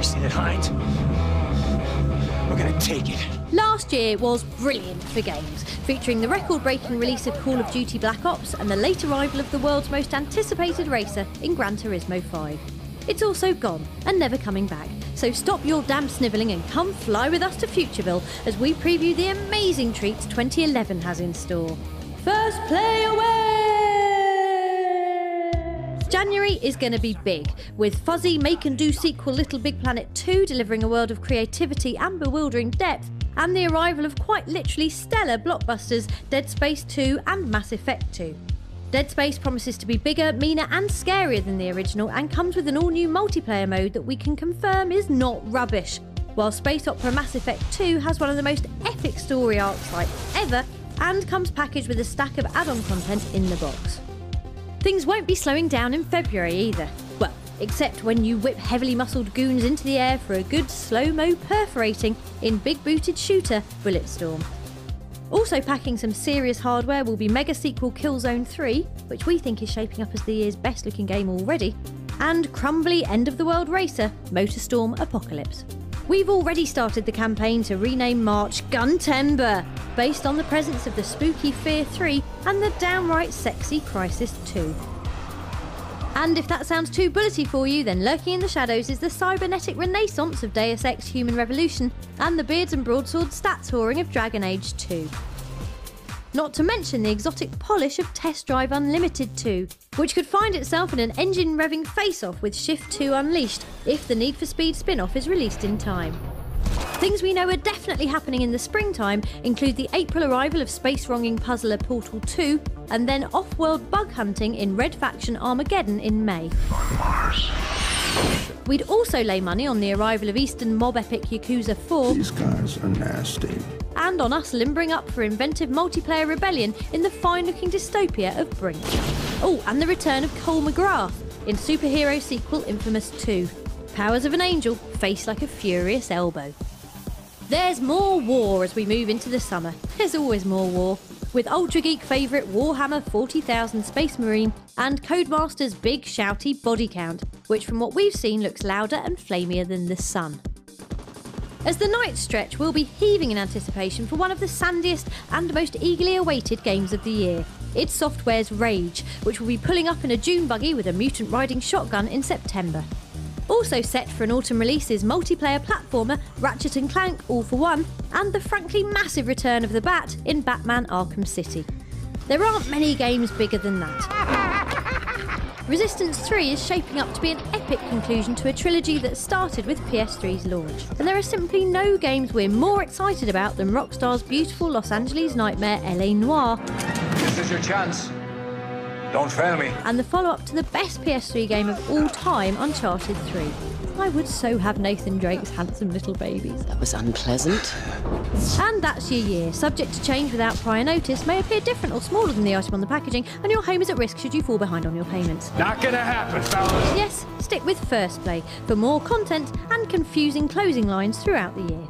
We see that hind? We're gonna take it. Last year was brilliant for games, featuring the record-breaking release of Call of Duty Black Ops and the late arrival of the world's most anticipated racer in Gran Turismo 5. It's also gone and never coming back, so stop your damn snivelling and come fly with us to Futureville as we preview the amazing treats 2011 has in store. First Play away! January is going to be big, with fuzzy make-and-do sequel Little Big Planet 2 delivering a world of creativity and bewildering depth, and the arrival of quite literally stellar blockbusters Dead Space 2 and Mass Effect 2. Dead Space promises to be bigger, meaner and scarier than the original, and comes with an all-new multiplayer mode that we can confirm is not rubbish, while space opera Mass Effect 2 has one of the most epic story arcs like ever, and comes packaged with a stack of add-on content in the box. Things won't be slowing down in February either. Well, except when you whip heavily muscled goons into the air for a good slow-mo perforating in big-booted shooter Bulletstorm. Also packing some serious hardware will be mega sequel Killzone 3, which we think is shaping up as the year's best looking game already, and crumbly end-of-the-world racer Motorstorm Apocalypse. We've already started the campaign to rename March Guntember, based on the presence of the spooky Fear 3 and the downright sexy Crisis 2. And if that sounds too bullety for you, then lurking in the shadows is the cybernetic renaissance of Deus Ex Human Revolution and the beards and broadsword stats whoring of Dragon Age 2. Not to mention the exotic polish of Test Drive Unlimited 2, which could find itself in an engine revving face-off with Shift 2 Unleashed if the Need for Speed spin-off is released in time. Things we know are definitely happening in the springtime include the April arrival of space-wronging puzzler Portal 2, and then off-world bug hunting in Red Faction Armageddon in May. On Mars. We'd also lay money on the arrival of Eastern mob epic Yakuza 4. These guys are nasty. And on us limbering up for inventive multiplayer rebellion in the fine-looking dystopia of Brink. Oh, and the return of Cole McGrath in superhero sequel Infamous 2. Powers of an angel, face like a furious elbow. There's more war as we move into the summer. There's always more war. With Ultra Geek favourite Warhammer 40,000 Space Marine and Codemaster's big shouty body count, which from what we've seen looks louder and flamier than the sun. As the nights stretch, we'll be heaving in anticipation for one of the sandiest and most eagerly awaited games of the year. It's Software's Rage, which will be pulling up in a dune buggy with a mutant riding shotgun in September. Also set for an autumn release is multiplayer platformer Ratchet & Clank All for One and the frankly massive return of the Bat in Batman Arkham City. There aren't many games bigger than that. Resistance 3 is shaping up to be an epic conclusion to a trilogy that started with PS3's launch, and there are simply no games we're more excited about than Rockstar's beautiful Los Angeles nightmare LA Noire. This is your chance. Don't fail me. And the follow-up to the best PS3 game of all time, Uncharted 3. I would so have Nathan Drake's handsome little babies. That was unpleasant. And that's your year. Subject to change without prior notice, may appear different or smaller than the item on the packaging, and your home is at risk should you fall behind on your payments. Not gonna happen, fellas. Yes, stick with FirstPlay for more content and confusing closing lines throughout the year.